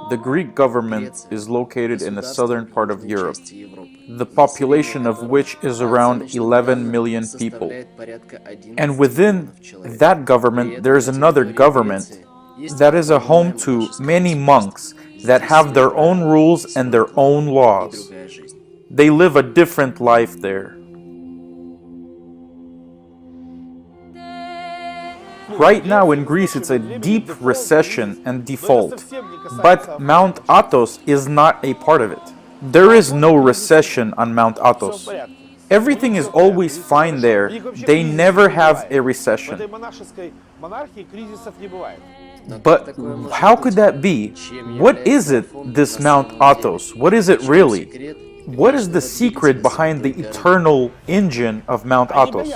The Greek government is located in the southern part of Europe, the population of which is around 11 million people. And within that government, there is another government that is a home to many monks that have their own rules and their own laws. They live a different life there. Right now in Greece, it's a deep recession and default, but Mount Athos is not a part of it. There is no recession on Mount Athos. Everything is always fine there. They never have a recession. But how could that be? What is it, this Mount Athos? What is it really? What is the secret behind the eternal engine of Mount Athos?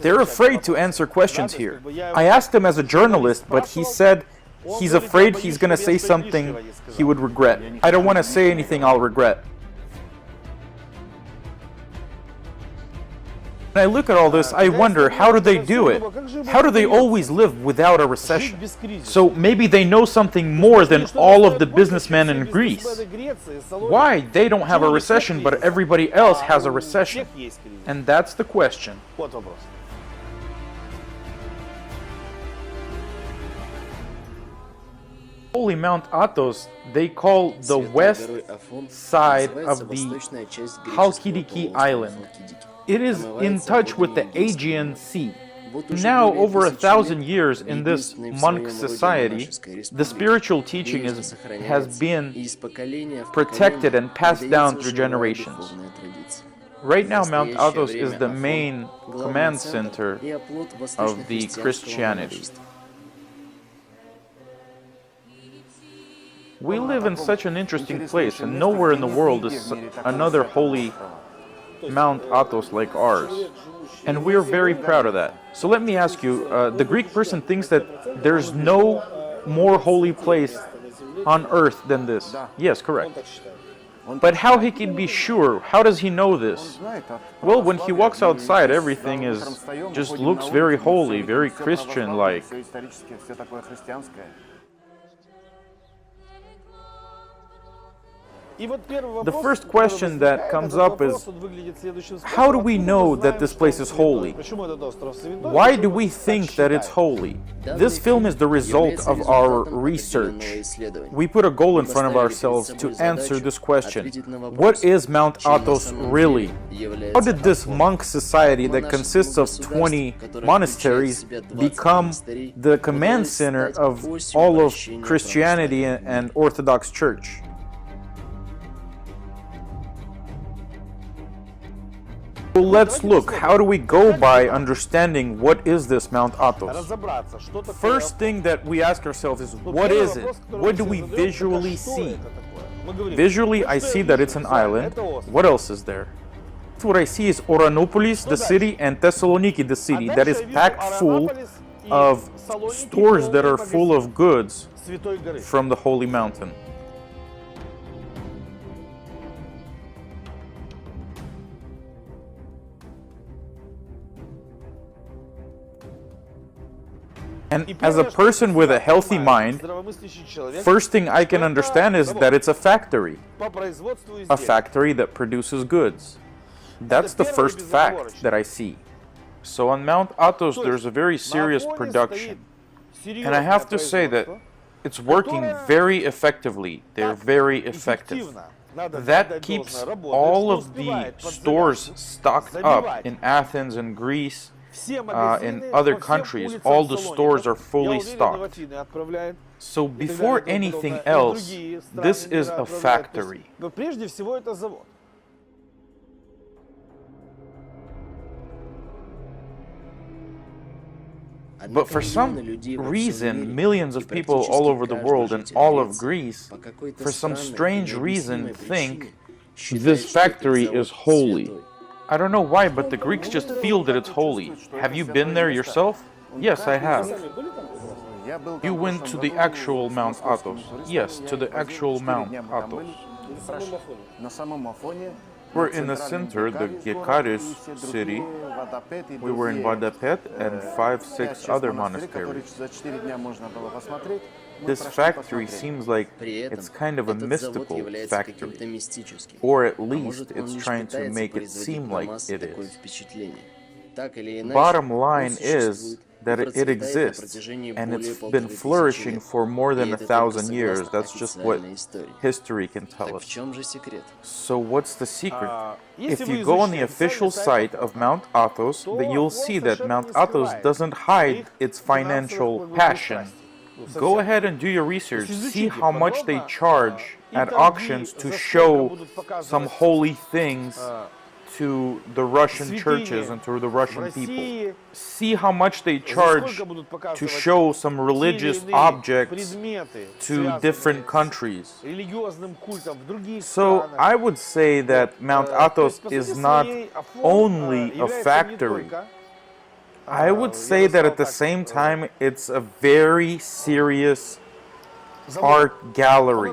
They're afraid to answer questions here. I asked him as a journalist, but he said he's afraid he's going to say something he would regret. I don't want to say anything I'll regret. When I look at all this, I wonder, how do they do it? How do they always live without a recession? So maybe they know something more than all of the businessmen in Greece. Why they don't have a recession, but everybody else has a recession? And that's the question. Holy Mount Athos, they call the west side of the Halkidiki Island. It is in touch with the Aegean Sea. Now, over 1,000 years in this monk society, the spiritual teaching has been protected and passed down through generations. Right now, Mount Athos is the main command center of the Christianity. We live in such an interesting place, and nowhere in the world is another holy Mount Athos like ours, and we're very proud of that. So let me ask you, the Greek person thinks that there's no more holy place on earth than this. Yes, correct. But how he can be sure? How does he know this? Well, when he walks outside, everything just looks very holy, very Christian-like. The first question that comes up is, how do we know that this place is holy? Why do we think that it's holy? This film is the result of our research. We put a goal in front of ourselves to answer this question. What is Mount Athos really? How did this monk society that consists of 20 monasteries become the command center of all of Christianity and Orthodox Church? So let's look, how do we go by understanding what is this Mount Athos? First thing that we ask ourselves is, what is it? What do we visually see? Visually, I see that it's an island. What else is there? What I see is Oranopolis, the city, and Thessaloniki, the city, that is packed full of stores that are full of goods from the holy mountain. And as a person with a healthy mind, first thing I can understand is that it's a factory that produces goods. That's the first fact that I see. So on Mount Athos, there's a very serious production. And I have to say that it's working very effectively. They're very effective. That keeps all of the stores stocked up in Athens and Greece. In other countries, all the stores are fully stocked. So before anything else, this is a factory. But for some reason, millions of people all over the world and all of Greece, for some strange reason, think this factory is holy. I don't know why, but the Greeks just feel that it's holy. Have you been there yourself? Yes, I have. You went to the actual Mount Athos. Yes, to the actual Mount Athos. We're in the center, the Gekaris city. We were in Vadapet and 5-6 other monasteries. this factory seems like it's kind of a mystical factory, or at least it's trying to make it seem like it is. Bottom line is that it exists, and it's been flourishing for more than 1,000 years. That's just what history can tell us. So what's the secret? If you go on the official site of Mount Athos, then you'll see that Mount Athos doesn't hide its financial passion. Go ahead and do your research. See how much they charge at auctions to show some holy things to the Russian churches and to the Russian people. See how much they charge to show some religious objects to different countries. So I would say that Mount Athos is not only a factory. I would say that at the same time it's a very serious art gallery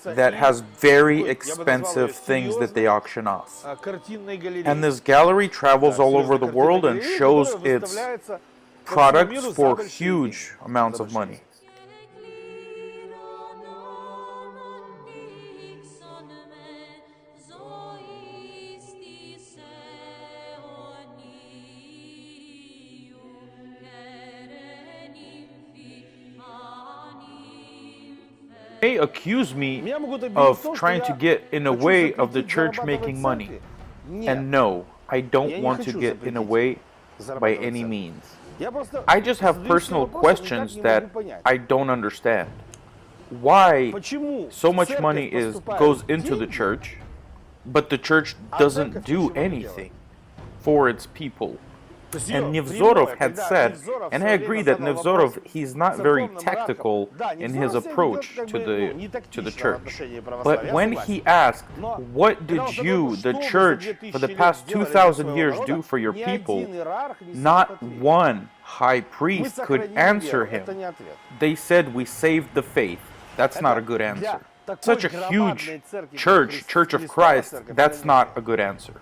that has very expensive things that they auction off. And this gallery travels all over the world and shows its products for huge amounts of money. They accuse me of trying to get in the way of the church making money. And no, I don't want to get in the way by any means. I just have personal questions that I don't understand. Why so much money goes into the church, but the church doesn't do anything for its people? And Nevzorov had said, and I agree that Nevzorov, he's not very tactical in his approach to the church. But when he asked, what did you, the church, for the past 2,000 years do for your people? Not one high priest could answer him. They said, we saved the faith. That's not a good answer. Such a huge church, Church of Christ, that's not a good answer.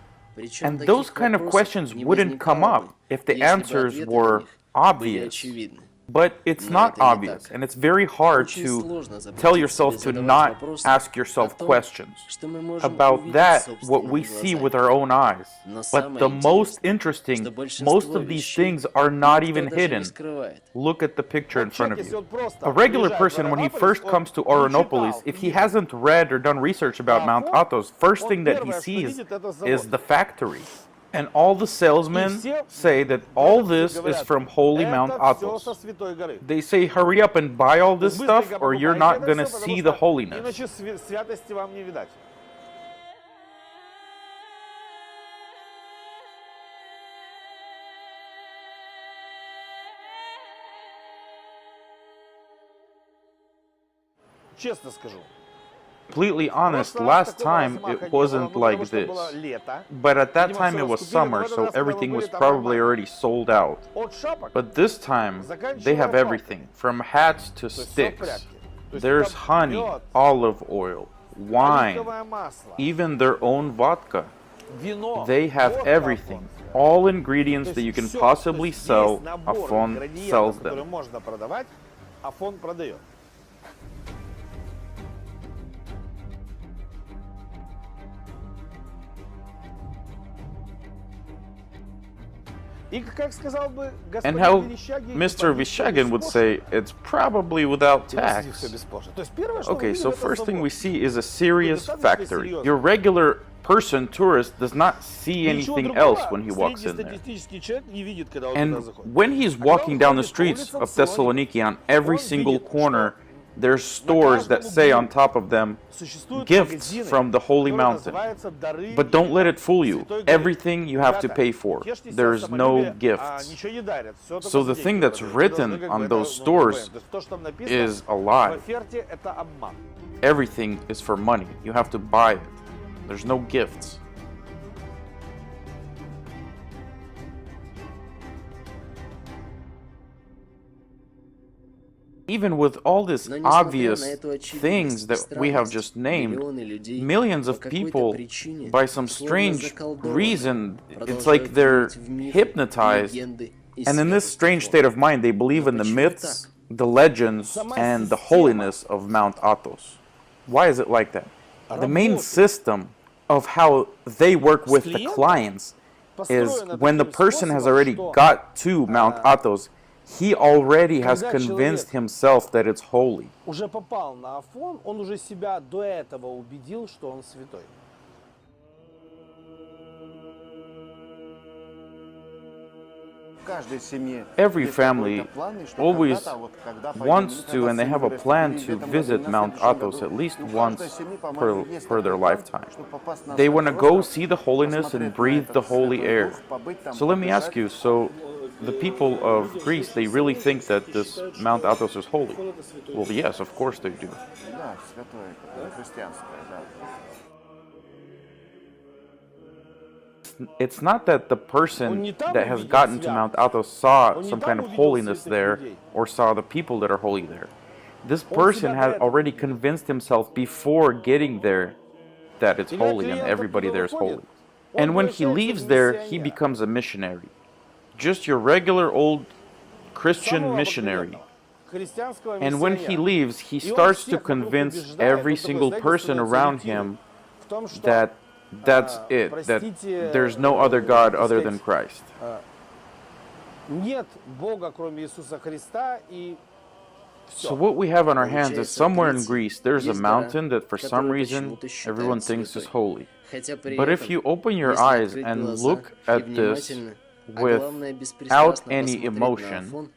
And those kind of questions wouldn't come up if the answers were obvious. But it's not obvious, and it's very hard to tell yourself to not ask yourself questions about that, what we see with our own eyes. But the most interesting, most of these things are not even hidden. Look at the picture in front of you. A regular person, when he first comes to Oronopolis, if he hasn't read or done research about Mount Athos, first thing that he sees is the factory. And all the salesmen say that all this is from holy Mount Athos. They say, hurry up and buy all this stuff, or you're not going to see the holiness. Completely honest, last time it wasn't like this. But at that time it was summer, so everything was probably already sold out. But this time, they have everything, from hats to sticks. There's honey, olive oil, wine, even their own vodka. They have everything, all ingredients that you can possibly sell. Afon sells them. And how Mr. Vishagin would say, it's probably without tax. Okay, so first thing we see is a serious factory. Your regular person, tourist, does not see anything else when he walks in there. And when he's walking down the streets of Thessaloniki, on every single corner, there's stores that say on top of them, gifts from the holy mountain. But don't let it fool you. Everything you have to pay for. There's no gifts. So the thing that's written on those stores is a lie. Everything is for money. You have to buy it. There's no gifts. Even with all these obvious things that we have just named, millions of people, by some strange reason, it's like they're hypnotized. And in this strange state of mind, they believe in the myths the legends and the holiness of Mount Athos. Why is it like that? The main system of how they work with the clients is when the person has already got to Mount Athos, he already has convinced himself that it's holy. Уже попал на Афон, он уже себя до этого убедил, что он святой. Every family always wants to, and they have a plan to visit Mount Athos at least once per their lifetime. They want to go see the holiness and breathe the holy air. So let me ask you, so the people of Greece, they really think that this Mount Athos is holy? Well, yes, of course they do. It's not that the person that has gotten to Mount Athos saw some kind of holiness there or saw the people that are holy there. This person had already convinced himself before getting there that it's holy and everybody there is holy. And when he leaves there, he becomes a missionary. Just your regular old Christian missionary. And when he leaves, he starts to convince every single person around him that that's it, that there's no other God other than Christ. So what we have on our hands is somewhere in Greece, there's a mountain that for some reason everyone thinks is holy. But if you open your eyes and look at this without any emotion,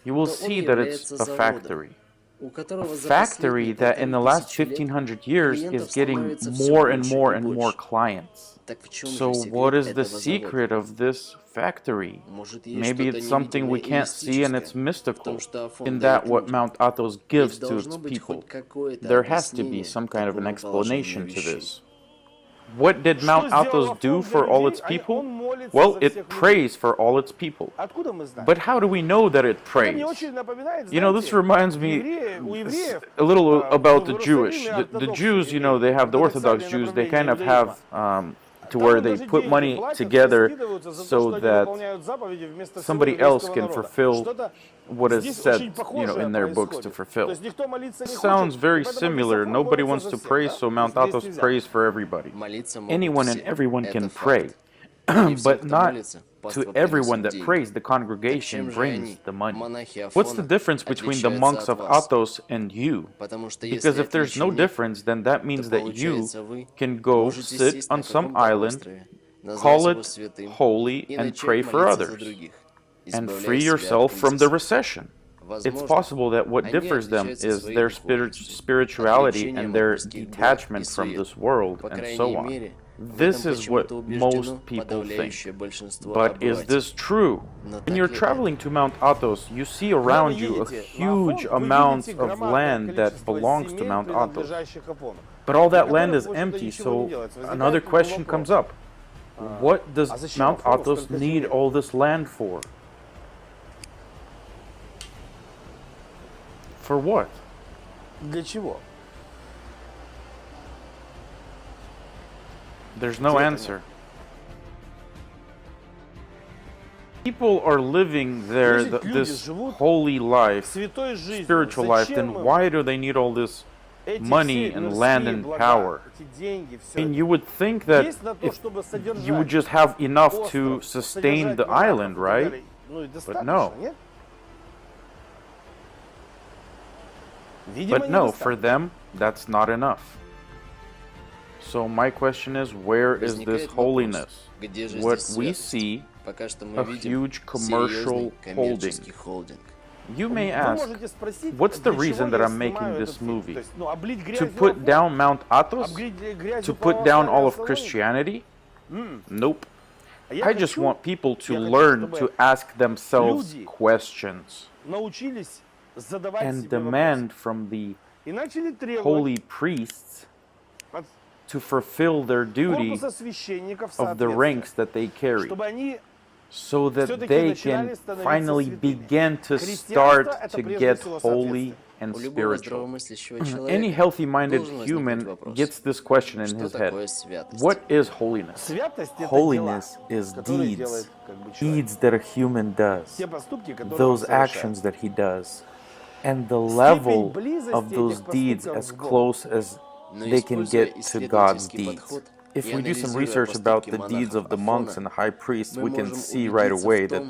you will see that it's a factory. A factory that in the last 1500 years is getting more and more and more clients. So what is the secret of this factory? Maybe it's something we can't see and it's mystical, in that what Mount Athos gives to its people. There has to be some kind of an explanation to this. What did Mount Athos do for all its people? Well, it prays for all its people. But how do we know that it prays? You know, this reminds me a little about the Jewish. The Jews, you know, they have the Orthodox Jews, they kind of have to where they put money together so that somebody else can fulfill what is said, you know, in their books to fulfill. Sounds very similar. Nobody wants to pray, so Mount Athos prays for everybody. Anyone and everyone can pray, but not to everyone that prays. The congregation brings the money. What's the difference between the monks of Athos and you? Because if there's no difference, then that means that you can go sit on some island, call it holy, and pray for others, and free yourself from the recession. It's possible that what differs them is their spirituality and their detachment from this world and so on. This is what most people think. But is this true? When you're traveling to Mount Athos, you see around you a huge amount of land that belongs to Mount Athos. But all that land is empty, so another question comes up. What does Mount Athos need all this land for? For what? Для чего? There's no answer. People are living there this holy life, spiritual life, then why do they need all this money and land and power? I mean, you would think that if you would just have enough to sustain the island, right? But no. But no, for them, that's not enough. So my question is, where is this holiness? What we see, a huge commercial holding. You may ask, what's the reason that I'm making this movie? To put down Mount Athos? To put down all of Christianity? Nope. I just want people to learn to ask themselves questions and demand from the holy priests to fulfill their duty of the ranks that they carry, so that they can finally begin to start to get holy and spiritual. Any healthy-minded human gets this question in his head. What is holiness? Holiness is deeds. Deeds that a human does. Those actions that he does. and the Степень level близости of those этих deeds поступков as к Богу. close as they can get to God's deeds. If we do some research about the deeds of the monks and the high priests, we can see right away that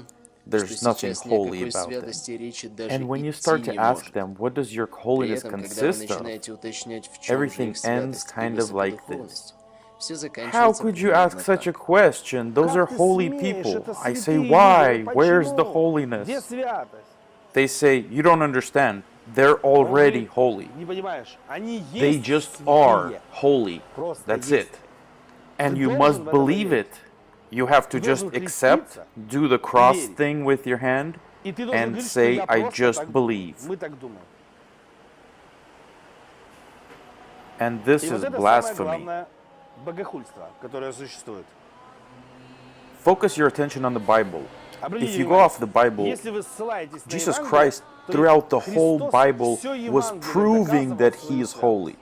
there's nothing holy about them. And when you start to ask them, what does your holiness consist of? Everything ends kind of like this. How could you ask such a question? Those are Как ты holy смеешь? people. Это I say, святые why? люди. Where's the Почему? holiness? Где святость? They say, you don't understand. They're already Он holy. говорит, не понимаешь, они They есть just святые. are holy. Просто That's есть. it. And Ты you должен must в это believe поверить. it. You have to Ты just должен accept, креститься do the cross верить. thing with your hand, И ты должен and говорить, что say, я I просто just так- believe. Мы так думаем. And this И is вот это самое blasphemy. главное богохульство, которое существует. Focus your attention on the Bible. Обратите If you go внимание, off the Bible, если вы ссылаетесь на Jesus Евангелие, Christ, то throughout the whole Христос Bible, всё was Евангелие proving доказывал that свою he is святость. holy.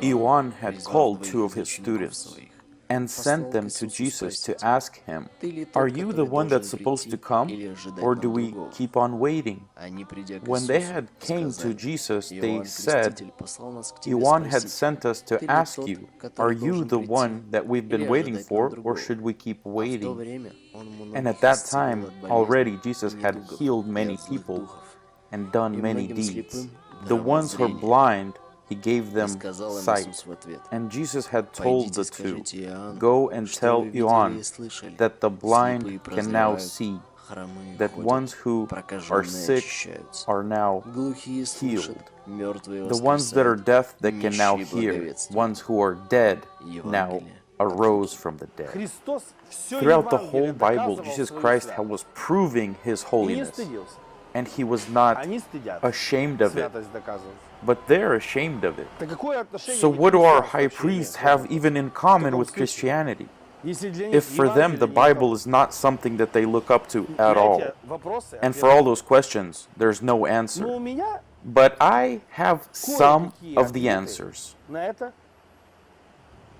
Ioan had called two of his students and sent them to Jesus to ask him, are you the one that's supposed to come, or do we keep on waiting? When they had came to Jesus, they said, Ioan had sent us to ask you, are you the one that we've been waiting for, or should we keep waiting? And at that time, already Jesus had healed many people and done many deeds. The ones who are blind, he gave them sight. And Jesus had told the two, go and tell Ioan that the blind can now see, that ones who are sick are now healed, the ones that are deaf that can now hear, ones who are dead now arose from the dead. Христос всё Throughout the Евангелие whole Bible, доказывал Jesus свою Christ святость. was proving his И не holiness, стыдился. and he was not Они стыдятся ashamed of it, святость доказывать. but they're ashamed of it. Так какое отношение So what do our high христианство вообще priests имеет? have even in common with Christianity? If for them the Bible is not something that they look up to at all, and for all those questions, there's no Но у answer. меня But I have some кое-какие of the ответы answers. на это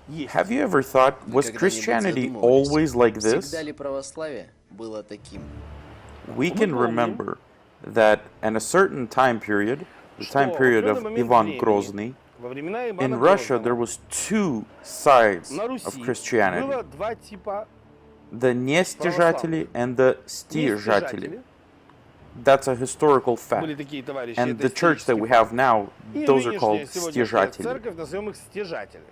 есть. Have you ever thought, was Christianity always like this? Всегда ли православие было таким? We can remember that in a certain time period, the time period of Ivan Grozny, Во времена Ивана in Russia Грозного there was two sides на of Руси Christianity. было два типа The нестяжатели and the стяжатели. нестяжатели. That's a historical Были fact. такие товарищи. And это the church that we исторический have now, факт. И those are called нынешняя сегодняшняя стяжатели. церковь, назовем их стяжатели.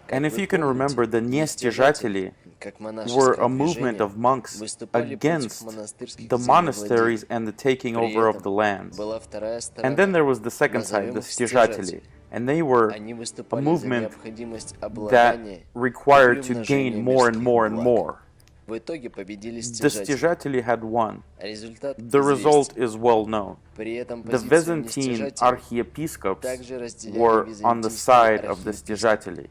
And if you can remember, the нестяжатели Как were монашеское a movement движение of monks выступали against против монастырских the monasteries землевладений. and the taking При over of этом the lands. была вторая And then сторона. there was the second side, the стяжатели. And they were Они a выступали за movement необходимость that обладания required to и gain приумножения more and мирских more and благ. more. В итоге победили The стяжатели. стяжатели had won. Результат The result известен. is well known. При этом The позицию Byzantine нестяжателей archiepiscops также разделяли were on the византийские side of the архиепископы. стяжатели.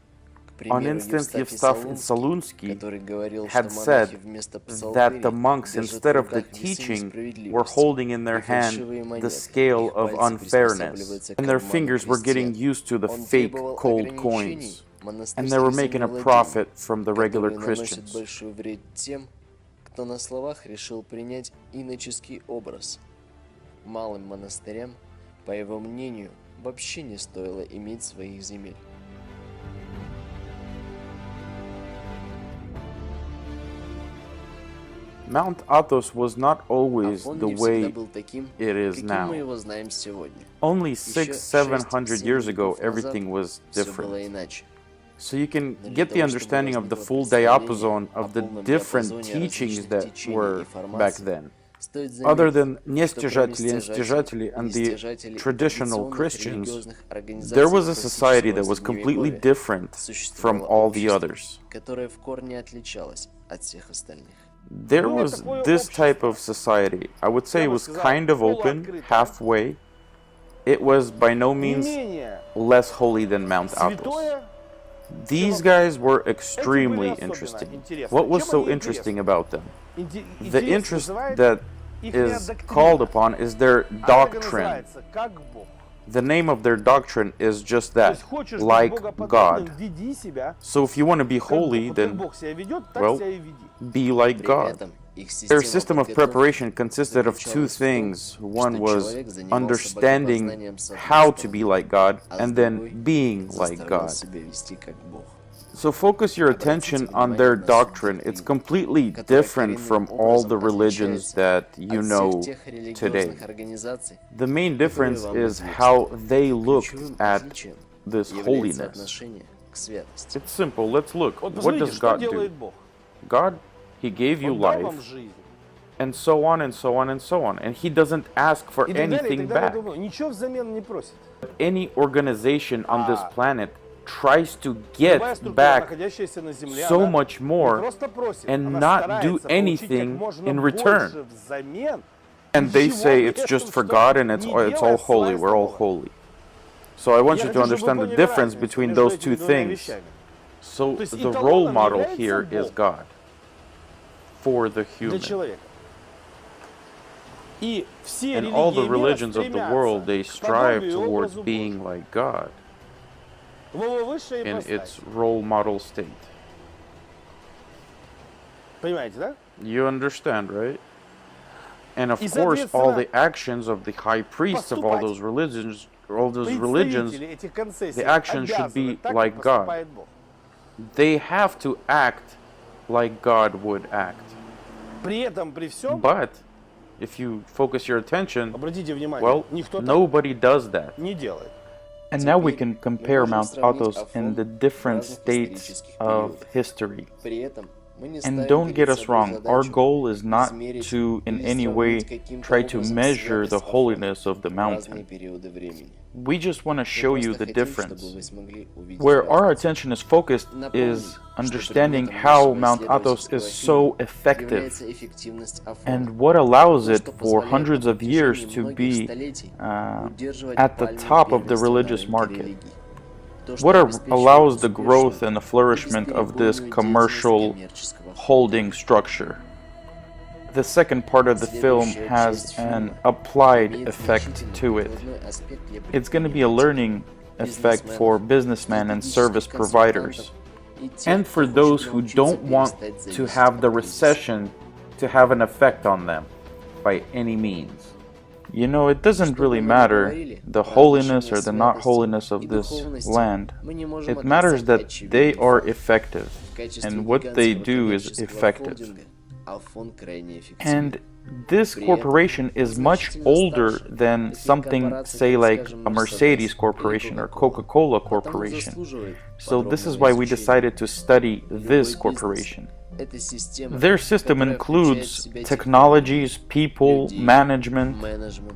К On примеру, instance, Евстафий Yevstaf Солунский, Solunski который говорил, had что said монахи вместо that the псалтырей monks, держат instead в of the руках весы teaching, несправедливости were holding in their и фальшивые hand монеты. the scale Их of пальцы unfairness, приспосабливаются к and their обману fingers were getting христиан. used to the Он fake требовал cold ограничений coins, and they were монастырских making a землевладений, profit from the regular которые наносят Christians. большой вред тем, кто на словах решил принять иноческий образ. Малым монастырям, по его мнению, вообще не стоило иметь своих земель. Mount Athos was not always Он the не way всегда был таким, it is каким now. мы его знаем сегодня. Only Еще 600-700 years 6-7 ago, веков назад everything was все было different. иначе. So you can Но для get the того, чтобы understanding of the возникло full представление diapason о of the полном different диапазоне teachings различных that течений were и back формаций, then. стоит Other заметить, than что нестяжатели кроме and стяжатели and the нестяжателей и traditional традиционных Christians, религиозных организаций there was a society that классического was completely Средневековья, different from существовало all the общество, others. которое в корне отличалось от всех остальных. There Было was такое this type общество. of society. I would say Я it бы was сказал, kind of open, полуоткрытое. halfway. It was by no Не means менее less holy than Mount Athos. святое. These guys were Эти extremely были особенно interesting. интересны. What was Чем so они interesting интересны? about them? The Интерес interest вызывает that ихняя is доктрина. called upon is their Она так и doctrine. называется, как Бог. The name of their doctrine is just То that, есть хочешь быть like богоподобным, God. веди себя So if you want to be как Бог. holy, Вот как then Бог себя ведет, так well, себя и веди. be like При God. этом Their system of preparation consisted of two things. One was understanding how to be like God, and then being like God. So focus your attention on their doctrine. It's completely different from all the religions that you know today. The main difference is how they look at this holiness. It's simple. Let's look. What does God do? God, He gave you life, and so on and so on and so on. And He doesn't ask for anything back. Any organization on this planet tries to get back so much more and not do anything in return. And they say it's just for God and it's all holy, we're all holy. So I want you to understand the difference between those two things. So the role model here is God for the human. And all the religions of the world, they strive towards being like God in its role model state. You understand, right? And of course, all the actions of the high priests of all those religions, the actions should be like God. They have to act like God would act. But if you focus your attention, well, nobody does that. And now we can compare Mount Athos in the different states of history. And don't get us wrong, our goal is not to in any way try to measure the holiness of the mountain. We just want to show you the difference. Where our attention is focused is understanding how Mount Athos is so effective and what allows it for hundreds of years to be at the top of the religious market. What allows the growth and the flourishment of this commercial holding structure? The second part of the film has an applied effect to it. It's going to be a learning effect for businessmen and service providers, and for those who don't want to have the recession to have an effect on them by any means. You know, it doesn't really matter the holiness or the not holiness of this land. It matters that they are effective, and what they do is effective. And this corporation is much older than something, say, like a Mercedes corporation or Coca-Cola corporation. So this is why we decided to study this corporation. Their system includes technologies, people, management,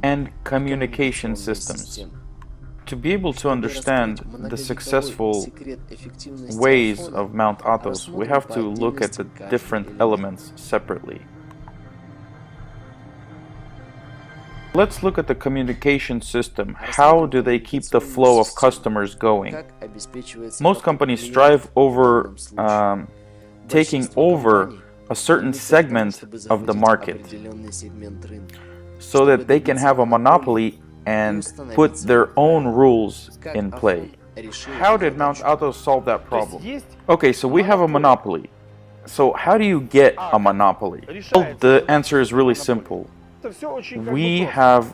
and communication systems. To be able to understand the successful ways of Mount Athos, we have to look at the different elements separately. Let's look at the communication system. How do they keep the flow of customers going? Most companies strive over taking over a certain segment of the market so that they can have a monopoly and put their own rules in play. How did Mount Athos solve that problem? Okay, so we have a monopoly. So how do you get a monopoly? Well, the answer is really simple. We have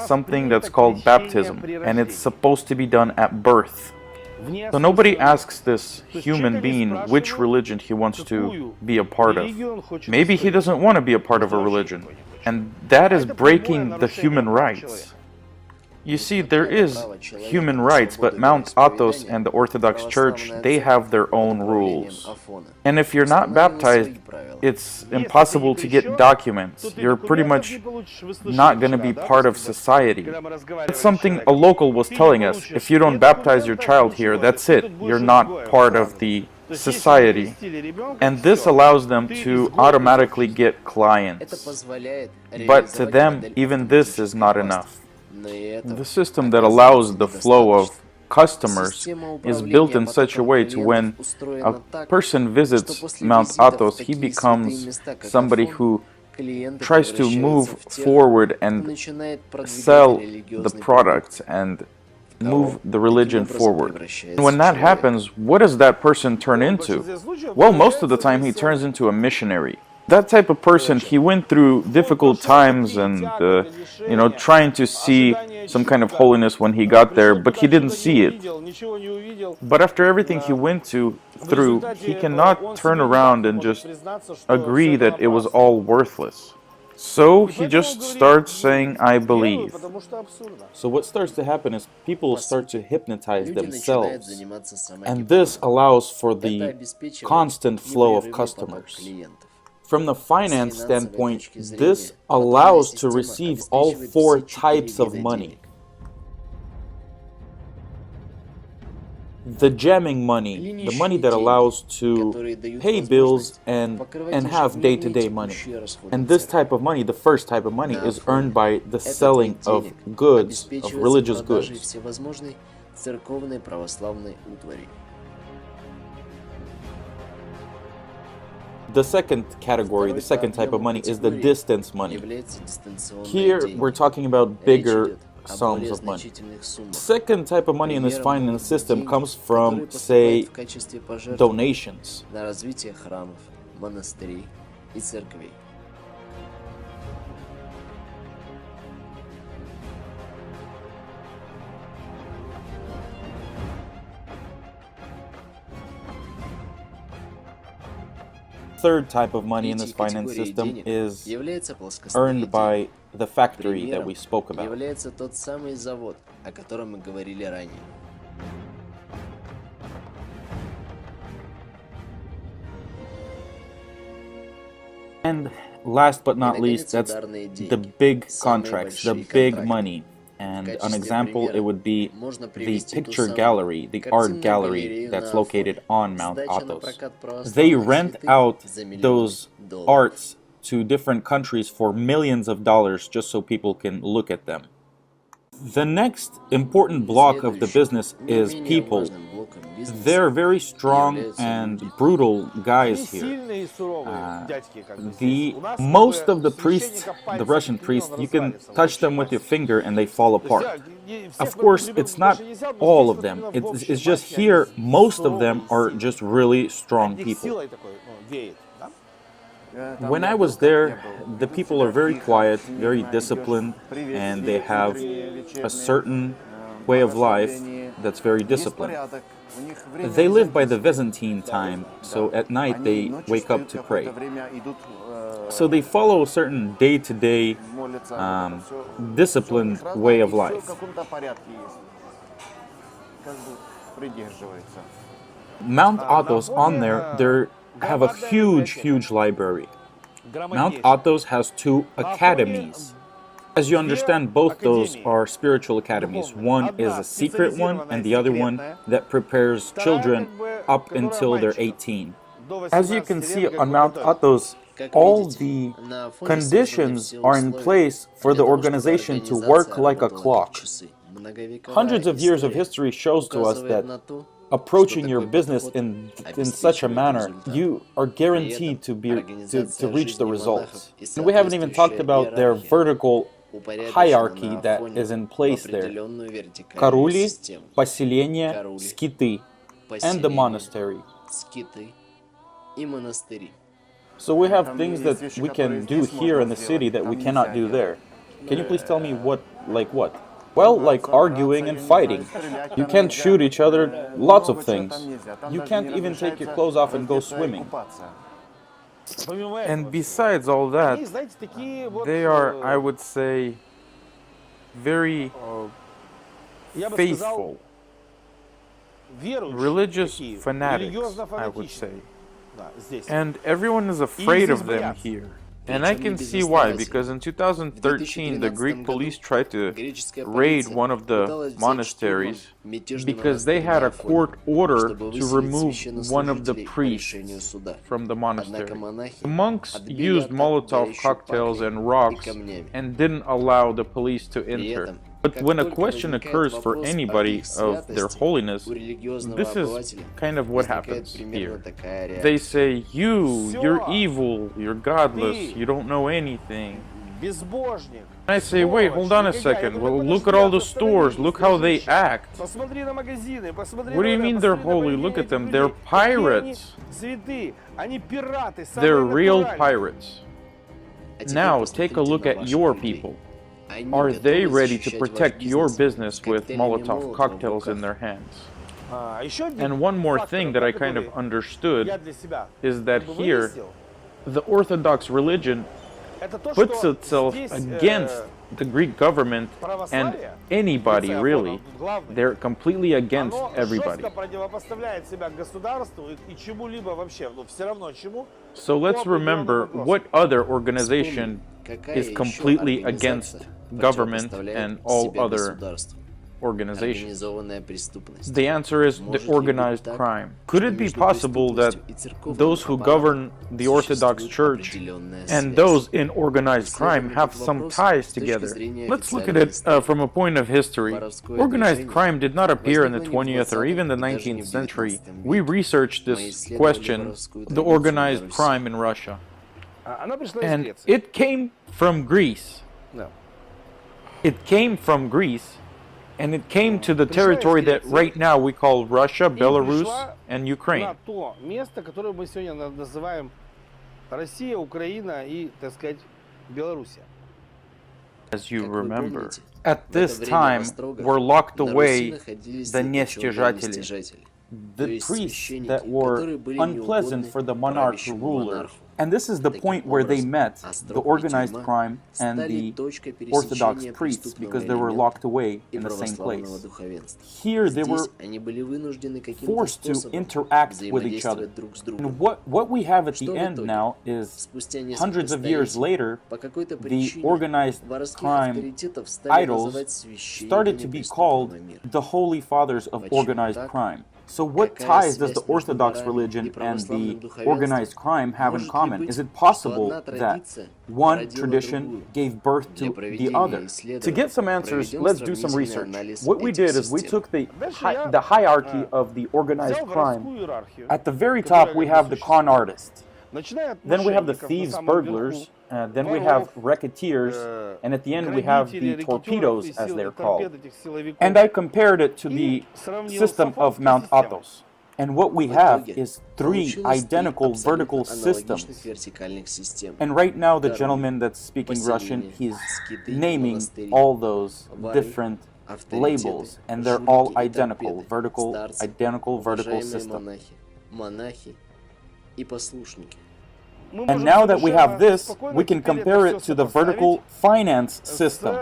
something that's called baptism, and it's supposed to be done at birth. So nobody asks this human being which religion he wants to be a part of. Maybe he doesn't want to be a part of a religion, and that is breaking the human rights. You see, there is human rights, but Mount Athos and the Orthodox Church, they have their own rules. And if you're not baptized, it's impossible to get documents. You're pretty much not going to be part of society. It's something a local was telling us. If you don't baptize your child here, that's it. You're not part of the society. And this allows them to automatically get clients. But to them, even this is not enough. The system that allows the flow of customers is built in such a way to when a person visits Mount Athos, he becomes somebody who tries to move forward and sell the products and move the religion forward. And when that happens, what does that person turn into? Well, most of the time he turns into a missionary. That type of person, he went through difficult times and, you know, trying to see some kind of holiness when he got there, but he didn't see it. But after everything he went through, he cannot turn around and just agree that it was all worthless. So he just starts saying, I believe. So what starts to happen is people start to hypnotize Люди начинают themselves. заниматься And this самогипнозом. allows for Это the обеспечивает constant flow of непрерывный поток customers. клиентов. From the finance С финансовой standpoint, точки зрения, this подобная allows to система receive all обеспечивает four все 4 types of вида money. денег. The jamming money, the money that allows to pay bills and have day-to-day money. And this type of money, the first type of money, is earned by the selling of goods, of religious goods. Всевозможной церковной православной утвари. The second category, the second type of money, is the distance money. Является дистанционные Here деньги. we're talking about Речь bigger идет о sums более of money. значительных суммах. Second type of money in this Примером finance могут быть system деньги, comes которые from, поступают say, в качестве пожертвований donations. на развитие храмов, монастырей и церквей. Third type of money in this Третьей finance категорией system денег is является плоскостные earned деньги. by the factory that Примером we spoke about. является тот самый завод, о котором мы говорили ранее. And last but not И, least, наконец, that's ударные деньги. the big Самые contracts, the большие big контракты. money. В And an качестве example, примера it would be можно the привести ту picture самую gallery, the art картинную gallery галерею that's на located Афоне. on Mount Сдача на Athos. прокат православных They rent святынь out за миллионы those долларов. arts to different countries for millions of dollars just so people can look at them. The next important block of the business is Не менее people. важным блоком бизнеса They're very strong являются and люди. brutal Они guys here. сильные и суровые дядьки, как бы The здесь. У нас как most бы of the priests, священников the пальцы Russian клиньон priests, you can развалится, touch them вообще with your пальцы. finger and they fall То есть, apart. всех Of course, вот it's not больше нельзя, но all здесь of them. вот именно в It's общем just массе here, они most of them суровые, are сильные. just really strong От них people. силой такой, веет. Да? When I was there, the people are very quiet, very disciplined, and they have a certain way of life that's very disciplined. They live by the Byzantine time, so at night they wake up to pray. So they follow a certain day-to-day disciplined way of life. Mount Athos on there have a huge library. Mount Athos has 2 academies. As you understand, both those are spiritual academies. One is a secret one, and the other one that prepares children up until they're 18. As you can see on Mount Athos, all the conditions are in place for the organization to work like a clock. Hundreds of years of history shows to us that approaching your business in such a manner, you are guaranteed to reach the results. And we haven't even talked about their vertical hierarchy that is in place there. Карули, поселения, скиты, and the monastery. So we have things that we can do here in the city that we cannot do there. Can you please tell me what? Well, like arguing and fighting. You can't shoot each other, lots of things. You can't even take your clothes off and go swimming. And besides all that, they are, I would say, very faithful, religious fanatics, I would say. And everyone is afraid of them here. And I can see why, because in 2013 the Greek police tried to raid one of the monasteries because they had a court order to remove one of the priests from the monastery. The monks used Molotov cocktails and rocks and didn't allow the police to enter. But when a question occurs for anybody of their holiness, this is kind of what happens here. They say, you're evil, you're godless, you don't know anything. безбожник. I say, wait, hold on a second. Well, look at all the stores. Look how they act. Посмотри на магазины, посмотри What do you на mean это, they're посмотри на holy? поведение Look at этих them. людей. They're Какие они pirates. святые, они пираты, самые They're real натуральные. pirates. А теперь Now, посмотрите take a look на at ваших your людей. people. Они Are they готовы ready to защищать ваш protect your бизнес с business with коктейлями Molotov Молотова в cocktails in руках? their hands? Еще один And one more фактор, thing that I который kind of understood я для себя is that как бы here, выяснил, the Orthodox religion это то, puts что itself здесь, against the Greek government and православие, anybody, лице really. Афона, тут главный, They're completely against оно everybody. жестко противопоставляет себя государству и чему-либо вообще, ну все равно чему. So let's remember what other organization Какая is еще completely организация against government противопоставляет and all себя other государству? organizations. Организованная преступность. The answer is the Может ли быть organized так, crime. Could что it be между possible that преступностью и церковным those who аппаратом govern the Orthodox существует Church определенная and связь? those in organized crime Исследуем have этот some вопрос ties с точки together? зрения Let's look at официальной it истории. from a point of history. Воровское Organized движение crime did not appear in the возникло не в 20th or even the 20-м и даже не 19th в century. 19 We веке. researched Мы this исследовали question, воровскую the традицию organized на Руси. crime in Russia. Она пришла из And Греции. it came from Greece. Да. It came from Greece, and it came to the territory that right now we call Russia, Belarus, and На Ukraine. то место, которое мы сегодня называем Россия, Украина и, так сказать, Белоруссия. As you Как вы remember, помните, at в это this время в time острогах were locked на Руси away находились the заключенные нестяжатели, нестяжатели, the то есть priests священники, that were которые были unpleasant неугодны for the monarch правящему rulers. монарху. And this is the Таким point where they образом, met the острог и organized тюрьма crime and стали the точкой Orthodox пересечения priests because преступного they were элемента locked away и in the same православного place. духовенства. Here they were Здесь они были вынуждены каким-то forced to способом interact with each other. взаимодействовать друг с другом. And what we have at Что the в end итоге? now is Спустя несколько hundreds of years столетий later, по какой-то the причине organized воровских crime авторитетов стали idols называть started to священниками be called преступного мира. the holy fathers of Почему organized так? crime. So what Какая ties does связь the между Orthodox ворами и religion and the православным духовенством? organized crime have in Может ли common? быть, Is it что possible одна that традиция one породила tradition другую? gave birth Для to the проведения other? To исследований get some answers, проведем let's do some сравнительный research. анализ What we этих did is we систем. took the Дальше я, the hierarchy of the organized взял crime. воровскую иерархию, At the very которая top, we как бы have the con существует. artist. Начиная от Then we have the мошенников на thieves, самом burglars. верху, Then we have воров, racketeers. And at the end, we have грабителей, the рекетёров torpedoes, и as they're called. торпед этих силовиков. And I compared it to И the сравнил system с of Афонской Mount системой. Athos. And what we В have итоге is three получилось три identical абсолютно vertical systems. аналогичных вертикальных систем. And right now, the Дармы, gentleman that's speaking Russian, поселения, he's скиты, naming монастыри, all those воры, different авторитеты, labels, and they're all жулики и identical, торпеды, старцы, identical vertical уважаемые system. монахи, монахи и послушники. Мы And можем now that we совершенно have this, спокойно we can теперь compare это it всё to the vertical finance с, system.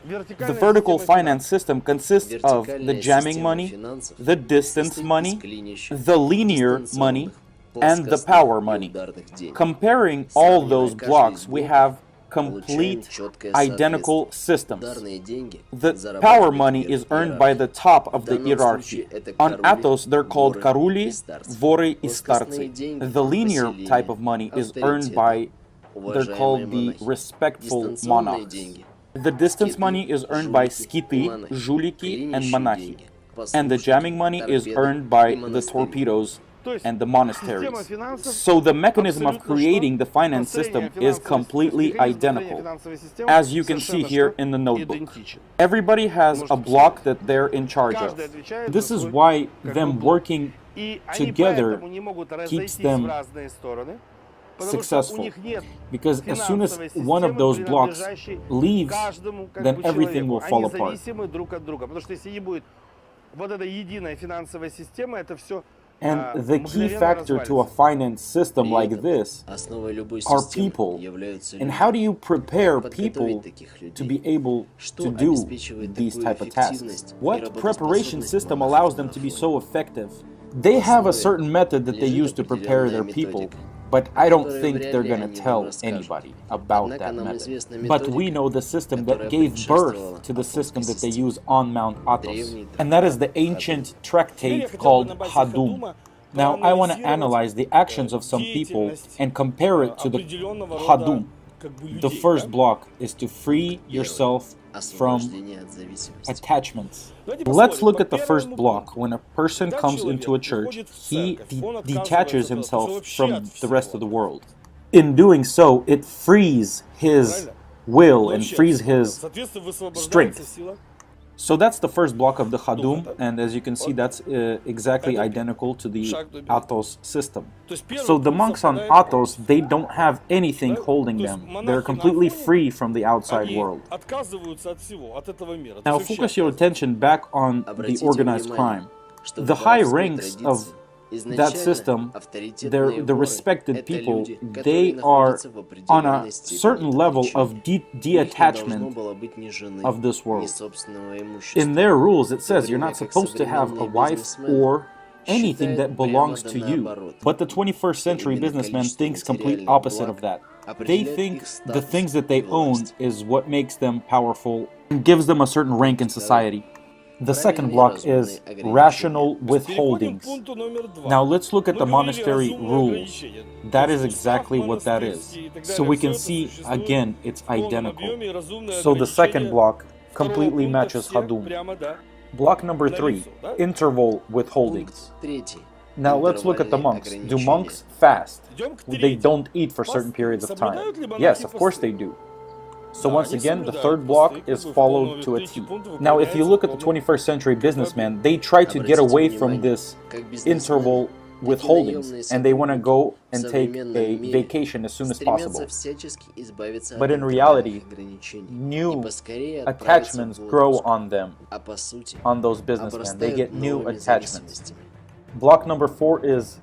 The вертикальной vertical системой finance system consists of the Вертикальная jamming система money, финансов the distance состоит money, из клинящих, the linear money, дистанционных, and the плоскостных power и money. ударных денег. Comparing all Сравнивая those каждый blocks, из we блоков, have получаем complete четкое identical соответствие. systems. Ударные деньги The зарабатывают power money вверх is earned by the top of В the данном hierarchy. случае это On корули, Athos, they're called воры karuli, и старцы. vorы и Плоскостные starцы. деньги, The linear поселения, type of money is earned авторитеты, by, they're уважаемые called the монахи. respectful Дистанционные monarchs. деньги, The distance скиты, money is earned by жулики и skiti, монахи. жулики, and Клинящие monахи. деньги, And the послушники, jamming money is торпеды earned и by the монастыри. torpedoes То есть and the система monasteries. финансов So the mechanism of абсолютно creating the что? finance Построение system is финансовой- completely механизм построения identical. финансовой системы As you can see совершенно here что? in the notebook. Идентичен. Everybody has a block that they're in charge of. Каждый отвечает This за is свой why как бы them блок. working И они together поэтому не могут keeps разойтись them в разные стороны, потому что у successful. них нет Because as soon as финансовой one of системы, those blocks принадлежащей leaves, каждому как then бы everything will человеку. fall Они apart. зависимы друг от друга, потому что если не будет вот этой единой финансовой системы, это все and the key factor to a finance system При like этом this основой любой are системы people. являются And люди. how do you prepare Как people подготовить таких to людей? be able Что to do обеспечивает these такую type of tasks? эффективность и What preparation работоспособность system монахов allows на them to be фоне? so effective? They have a основе certain method that they лежит use to prepare their определенная people, методика, but I don't которую think вряд they're ли going to они tell вам расскажут. anybody about Однако that нам method. известна But we методика, know the system которая that gave birth предшествовала to the system Афонской that they системе. use on Mount Athos, Древний and that is the трактат ancient Теперь я tractate хотел бы called на базе Hadum. Хадума Now, I want to проанализировать, analyze the actions of some people деятельность, and compare it to the определенного рода, Hadum. как бы, The людей, first да? block is to free yourself from Освобождение от зависимости. attachments. Давайте Let's посмотрим look по at the first первому block. пункту. When a person Когда comes человек into a church, приходит в he церковь, он detaches отказывается himself вообще from от the rest всего. of the world. In doing so, it frees his will and frees his strength. So that's the first block of the Hadum, and as you can see, that's exactly identical to the Athos system. So the monks on Athos, they don't have anything holding them. They're completely free from the outside world. Now focus your attention back on the organized crime. The high ranks of that system, the respected people, they are on a certain level of detachment of this world. In their rules, it says you're not supposed to have a wife or anything that belongs to you. But the 21st century businessman thinks complete opposite of that. They think the things that they own is what makes them powerful and gives them a certain rank in society. The second block is rational withholdings. Now let's look at the monastery rules. That is exactly what that is. So we can see, again, it's identical. So the second block completely matches Hadum. Block number 3, interval withholdings. Now let's look at the monks. Do monks fast? They don't eat for certain periods of time. Yes, of course they do. So once again, the third block is followed to a T. Now, if you look at the 21st century businessman, they try to get away from this interval withholdings, and they want to go and take a vacation as soon as possible. But in reality, new attachments grow on them, on those businessmen. They get new attachments. Block number 4 is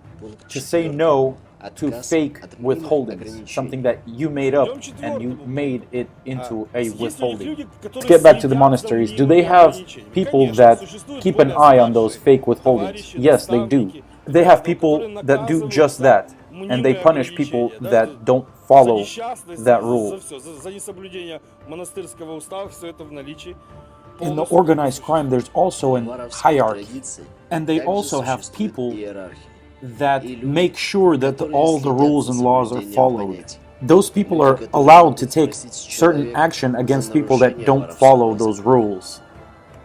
to say no to fake withholdings, something that you made up and you made it into a withholding. Let's get back to the monasteries. Do they have people that keep an eye on those fake withholdings? Yes, they do. They have people that do just that, and they punish people that don't follow that rule. In the organized crime, there's also an hierarchy, and they also have people that make sure that all the rules and laws are followed. Those people are allowed to take certain action against people that don't follow those rules.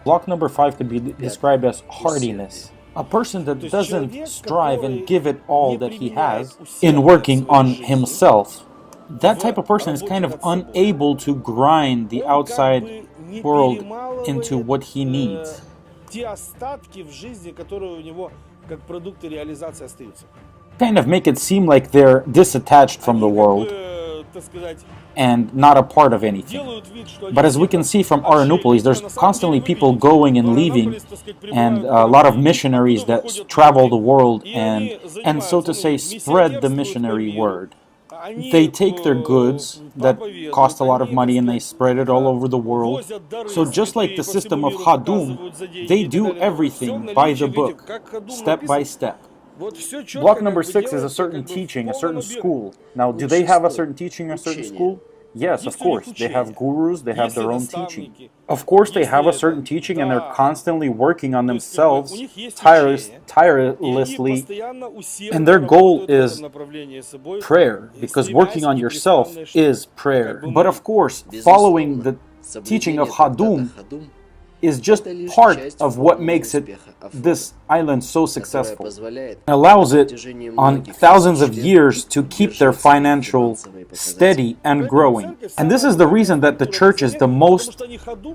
Block number 5 could be described as hardiness. A person that doesn't strive and give it all that he has in working on himself. That type of person is kind of unable to grind the outside world into what he needs. Kind of make it seem like they're disattached from the world and not a part of anything. But as we can see from Aranoupolis, there's constantly people going and leaving, and a lot of missionaries that travel the world and so to say spread the missionary word. They take their goods that cost a lot of money and they spread it all over the world. So just like the system of Hadum, they do everything by the book, step by step. Block number 6 is a certain teaching, a certain school. Now, do they have a certain teaching, a certain school? Yes, of course. They have gurus, they have their own teaching. Of course, they have a certain teaching and they're constantly working on themselves tirelessly. And their goal is prayer, because working on yourself is prayer. But of course, following the teaching of Hadum is just part of what makes this island so successful. It allows it on thousands of years to keep their financial steady and growing. And this is the reason that the church is the most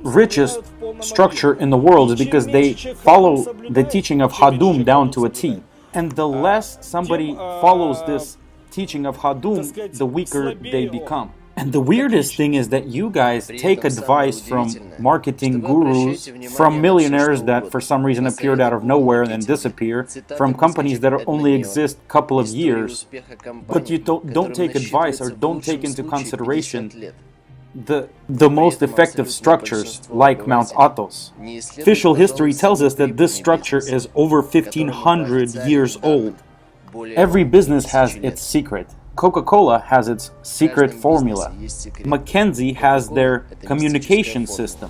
richest structure in the world, is because they follow the teaching of Hadum down to a T. And the less somebody follows this teaching of Hadum, the weaker they become. And the weirdest thing is that you guys take advice from marketing gurus, from millionaires that for some reason appeared out of nowhere and then disappear, from companies that only exist a couple of years, but you don't take advice or don't take into consideration the most effective structures like Mount Athos. Official history tells us that this structure is over 1,500 years old. Every business has its secret. Coca-Cola has its secret formula. Mackenzie has their communication system.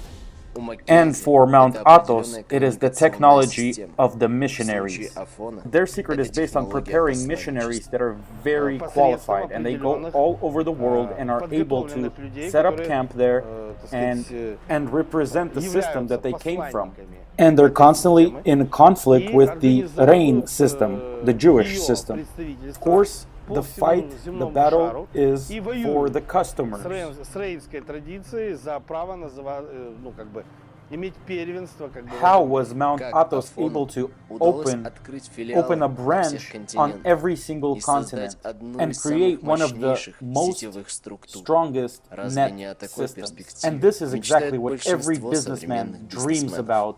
And for Mount Athos, it is the technology of the missionaries. Their secret is based on preparing missionaries that are very qualified, and they go all over the world and are able to set up camp there and represent the system that they came from. And they're constantly in conflict with the Rein system, the Jewish system. Of course, по всему земному шару is и for воюют the customers. с рейнской традицией за право называть, ну, как бы, иметь первенство, как бы. How was Mount Как Athos Афону able to удалось open открыть филиалы a на всех branch on континентах every single и continent создать одну and из create самых one of the мощнейших most сетевых структур? strongest Разве не о net такой systems? перспективе And this is мечтает exactly what every большинство businessman современных dreams бизнесменов? about